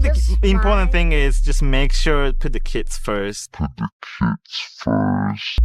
think the important thing is just make sure put the kids first.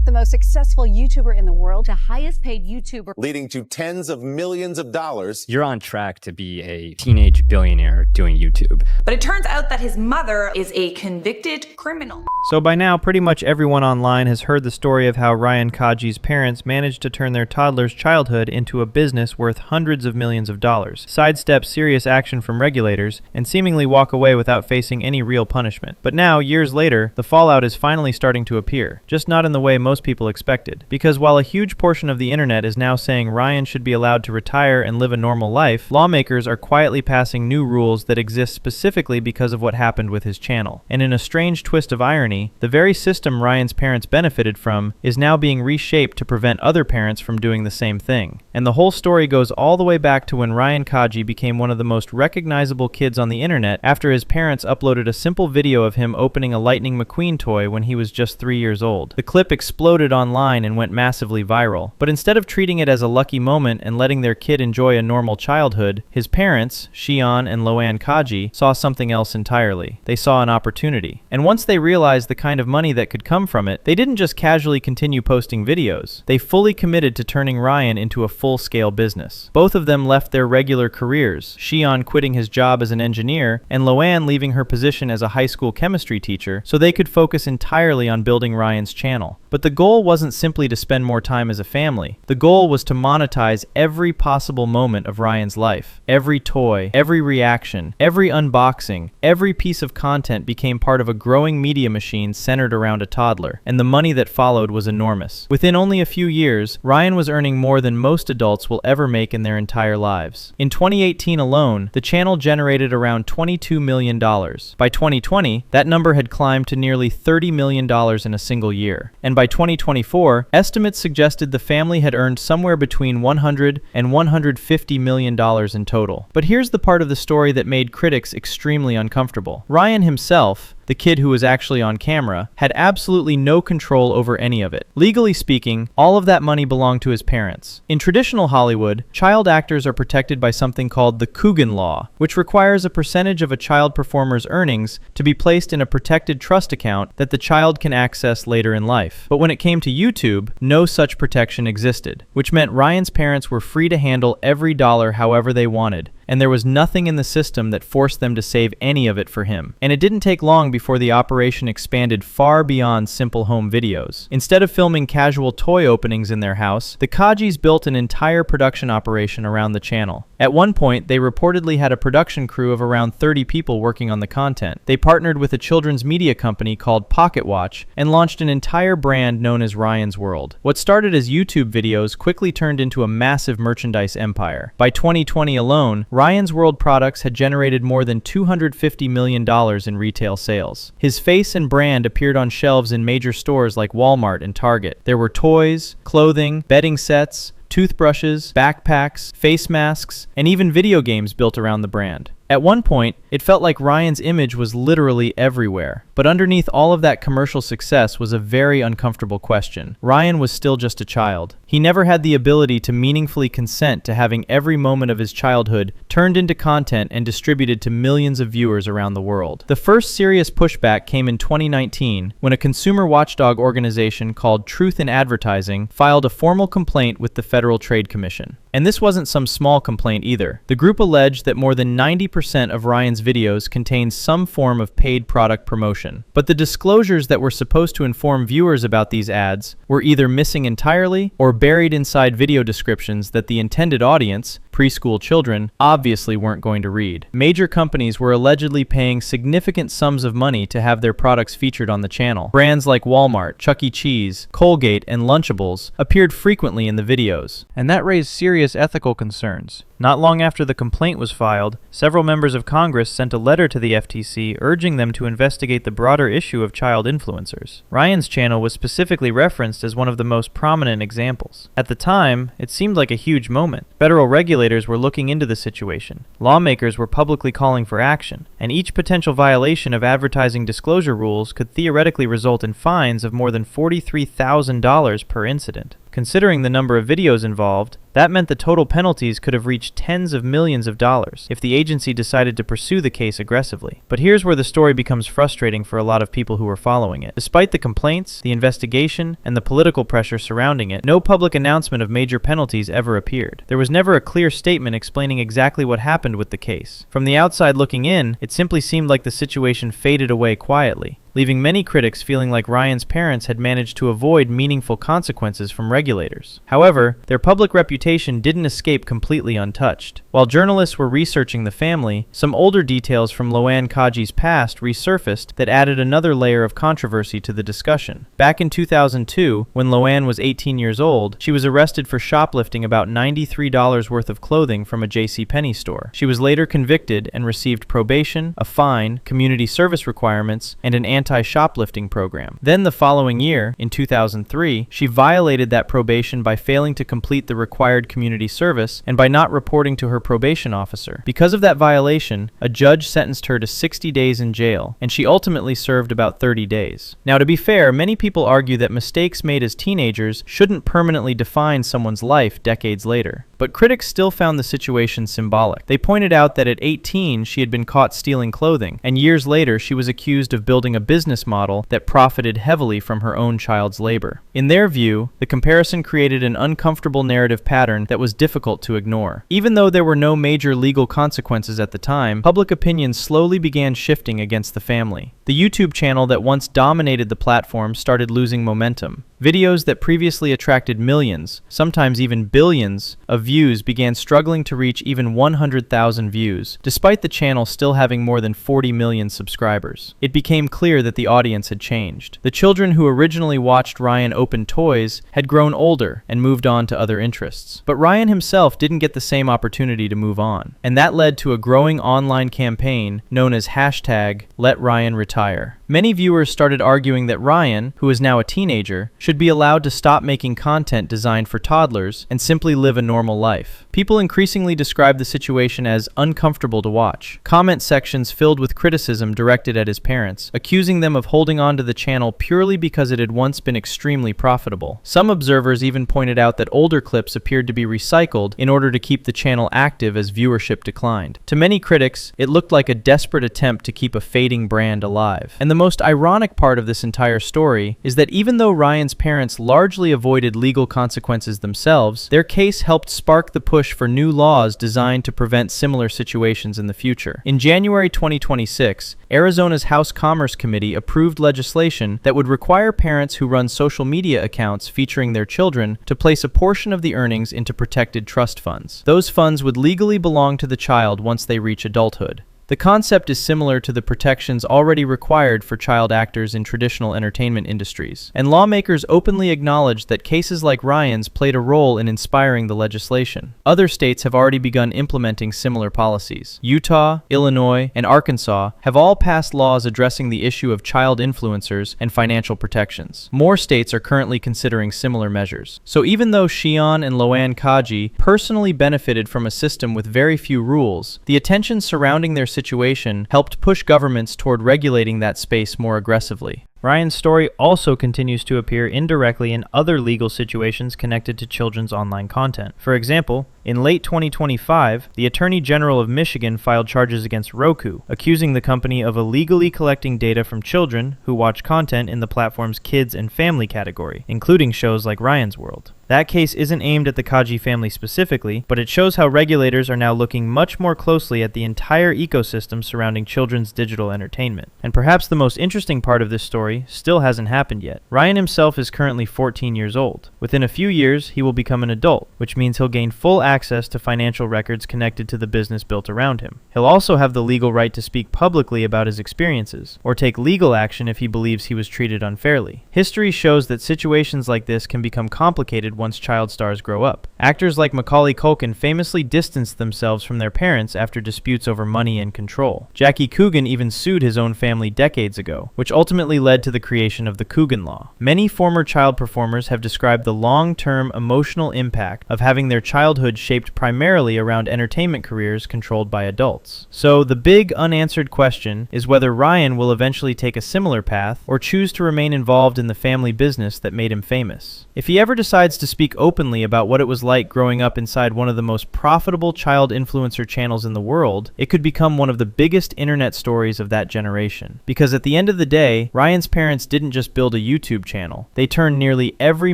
The most successful YouTuber in the world, the highest paid YouTuber, leading to tens of millions of dollars. You're on track to be a teenage billionaire doing YouTube. But it turns out that his mother is a convicted criminal. So by now, pretty much everyone online has heard the story of how Ryan Kaji's parents managed to turn their toddler's childhood into a business worth hundreds of millions of dollars, sidestep serious action from regulators, and seemingly walk away without facing any real punishment. But now, years later, the fallout is finally starting to appear, just not in the way most people expected. Because while a huge portion of the internet is now saying Ryan should be allowed to retire and live a normal life, lawmakers are quietly passing new rules that exist specifically because of what happened with his channel. And in a strange twist of irony, the very system Ryan's parents benefited from is now being reshaped to prevent other parents from doing the same thing. And the whole story goes all the way back to when Ryan Kaji became one of the most recognizable kids on the internet after his parents uploaded a simple video of him opening a Lightning McQueen toy when he was just 3 years old. The clip exploded online and went massively viral. But instead of treating it as a lucky moment and letting their kid enjoy a normal childhood, his parents, Xian and Ryan Kaji, saw something else entirely. They saw an opportunity. And once they realized the kind of money that could come from it, they didn't just casually continue posting videos. They fully committed to turning Ryan into a full-scale business. Both of them left their regular careers, Xian quitting his job as an engineer and Loan leaving her position as a high school chemistry teacher so they could focus entirely on building Ryan's channel. But the goal wasn't simply to spend more time as a family. The goal was to monetize every possible moment of Ryan's life. Every toy, every reaction, every unboxing, every piece of content became part of a growing media machine centered around a toddler, and the money that followed was enormous. Within only a few years, Ryan was earning more than most adults will ever make in their entire lives. In 2018 alone, the channel generated around $22 million. By 2020, that number had climbed to nearly $30 million in a single year. And by 2024, estimates suggested the family had earned somewhere between $100 and $150 million in total. But here's the part of the story that made critics extremely uncomfortable. Ryan himself, the kid who was actually on camera, had absolutely no control over any of it. Legally speaking, all of that money belonged to his parents. In traditional Hollywood, child actors are protected by something called the Coogan Law, which requires a percentage of a child performer's earnings to be placed in a protected trust account that the child can access later in life. But when it came to YouTube, no such protection existed, which meant Ryan's parents were free to handle every dollar however they wanted, and there was nothing in the system that forced them to save any of it for him. And it didn't take long before the operation expanded far beyond simple home videos. Instead of filming casual toy openings in their house, the Kajis built an entire production operation around the channel. At one point, they reportedly had a production crew of around 30 people working on the content. They partnered with a children's media company called Pocket Watch and launched an entire brand known as Ryan's World. What started as YouTube videos quickly turned into a massive merchandise empire. By 2020 alone, Ryan's World products had generated more than $250 million in retail sales. His face and brand appeared on shelves in major stores like Walmart and Target. There were toys, clothing, bedding sets, toothbrushes, backpacks, face masks, and even video games built around the brand. At one point, it felt like Ryan's image was literally everywhere. But underneath all of that commercial success was a very uncomfortable question. Ryan was still just a child. He never had the ability to meaningfully consent to having every moment of his childhood turned into content and distributed to millions of viewers around the world. The first serious pushback came in 2019 when a consumer watchdog organization called Truth in Advertising filed a formal complaint with the Federal Trade Commission. And this wasn't some small complaint either. The group alleged that more than 90% of Ryan's videos contained some form of paid product promotion. But the disclosures that were supposed to inform viewers about these ads were either missing entirely or buried inside video descriptions that the intended audience, preschool children, obviously weren't going to read. Major companies were allegedly paying significant sums of money to have their products featured on the channel. Brands like Walmart, Chuck E. Cheese, Colgate, and Lunchables appeared frequently in the videos, and that raised serious ethical concerns. Not long after the complaint was filed, several members of Congress sent a letter to the FTC urging them to investigate the broader issue of child influencers. Ryan's channel was specifically referenced as one of the most prominent examples. At the time, it seemed like a huge moment. Federal regulators were looking into the situation. Lawmakers were publicly calling for action, and each potential violation of advertising disclosure rules could theoretically result in fines of more than $43,000 per incident. Considering the number of videos involved, That meant the total penalties could have reached tens of millions of dollars if the agency decided to pursue the case aggressively. But here's where the story becomes frustrating for a lot of people who were following it. Despite the complaints, the investigation, and the political pressure surrounding it, no public announcement of major penalties ever appeared. There was never a clear statement explaining exactly what happened with the case. From the outside looking in, it simply seemed like the situation faded away quietly, leaving many critics feeling like Ryan's parents had managed to avoid meaningful consequences from regulators. However, their public reputation didn't escape completely untouched. While journalists were researching the family, some older details from Ryan Kaji's past resurfaced that added another layer of controversy to the discussion. Back in 2002, when Ryan was 18 years old, she was arrested for shoplifting about $93 worth of clothing from a JCPenney store. She was later convicted and received probation, a fine, community service requirements, and an anti-shoplifting program. Then the following year, in 2003, she violated that probation by failing to complete the required community service and by not reporting to her probation officer. Because of that violation, a judge sentenced her to 60 days in jail, and she ultimately served about 30 days. Now, to be fair, many people argue that mistakes made as teenagers shouldn't permanently define someone's life decades later. But critics still found the situation symbolic. They pointed out that at 18, she had been caught stealing clothing, and years later, she was accused of building a business model that profited heavily from her own child's labor. In their view, the comparison created an uncomfortable narrative pattern that was difficult to ignore. Even though there were no major legal consequences at the time, public opinion slowly began shifting against the family. The YouTube channel that once dominated the platform started losing momentum. Videos that previously attracted millions, sometimes even billions, of views began struggling to reach even 100,000 views, despite the channel still having more than 40 million subscribers. It became clear that the audience had changed. The children who originally watched Ryan open toys had grown older and moved on to other interests. But Ryan himself didn't get the same opportunity to move on, and that led to a growing online campaign known as #LetRyanRetire. Many viewers started arguing that Ryan, who is now a teenager, should be allowed to stop making content designed for toddlers and simply live a normal life. People increasingly described the situation as uncomfortable to watch. Comment sections filled with criticism directed at his parents, accusing them of holding on to the channel purely because it had once been extremely profitable. Some observers even pointed out that older clips appeared to be recycled in order to keep the channel active as viewership declined. To many critics, it looked like a desperate attempt to keep a fading brand alive. And the most ironic part of this entire story is that even though Ryan's parents largely avoided legal consequences themselves, their case helped spark the push for new laws designed to prevent similar situations in the future. In January 2026, Arizona's House Commerce Committee approved legislation that would require parents who run social media accounts featuring their children to place a portion of the earnings into protected trust funds. Those funds would legally belong to the child once they reach adulthood. The concept is similar to the protections already required for child actors in traditional entertainment industries, and lawmakers openly acknowledged that cases like Ryan's played a role in inspiring the legislation. Other states have already begun implementing similar policies. Utah, Illinois, and Arkansas have all passed laws addressing the issue of child influencers and financial protections. More states are currently considering similar measures. So even though Ryan and Ryan Kaji personally benefited from a system with very few rules, the attention surrounding their situation helped push governments toward regulating that space more aggressively. Ryan's story also continues to appear indirectly in other legal situations connected to children's online content. For example, in late 2025, the Attorney General of Michigan filed charges against Roku, accusing the company of illegally collecting data from children who watch content in the platform's kids and family category, including shows like Ryan's World. That case isn't aimed at the Kaji family specifically, but it shows how regulators are now looking much more closely at the entire ecosystem surrounding children's digital entertainment. And perhaps the most interesting part of this story still hasn't happened yet. Ryan himself is currently 14 years old. Within a few years, he will become an adult, which means he'll gain full access to financial records connected to the business built around him. He'll also have the legal right to speak publicly about his experiences, or take legal action if he believes he was treated unfairly. History shows that situations like this can become complicated once child stars grow up. Actors like Macaulay Culkin famously distanced themselves from their parents after disputes over money and control. Jackie Coogan even sued his own family decades ago, which ultimately led to the creation of the Coogan Law. Many former child performers have described the long-term emotional impact of having their childhood shaped primarily around entertainment careers controlled by adults. So the big unanswered question is whether Ryan will eventually take a similar path or choose to remain involved in the family business that made him famous. If he ever decides to speak openly about what it was like growing up inside one of the most profitable child influencer channels in the world, it could become one of the biggest internet stories of that generation. Because at the end of the day, Ryan's parents didn't just build a YouTube channel. They turned nearly every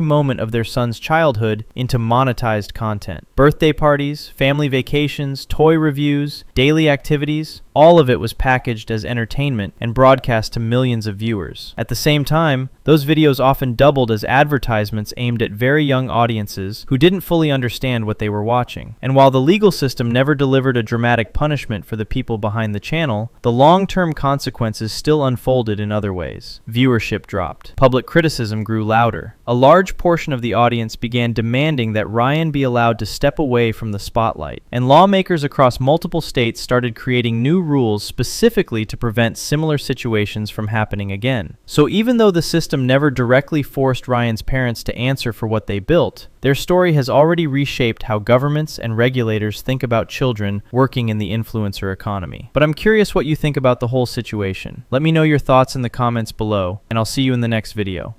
moment of their son's childhood into monetized content. Birthday parties, family vacations, toy reviews, daily activities, all of it was packaged as entertainment and broadcast to millions of viewers. At the same time, those videos often doubled as advertisements aimed at very young audiences who didn't fully understand what they were watching. And while the legal system never delivered a dramatic punishment for the people behind the channel, the long-term consequences still unfolded in other ways. Viewership dropped. Public criticism grew louder. A large portion of the audience began demanding that Ryan be allowed to step away from the spotlight. And lawmakers across multiple states started creating new rules specifically to prevent similar situations from happening again. So even though the system never directly forced Ryan's parents to answer for what they built, their story has already reshaped how governments and regulators think about children working in the influencer economy. But I'm curious what you think about the whole situation. Let me know your thoughts in the comments below, and I'll see you in the next video.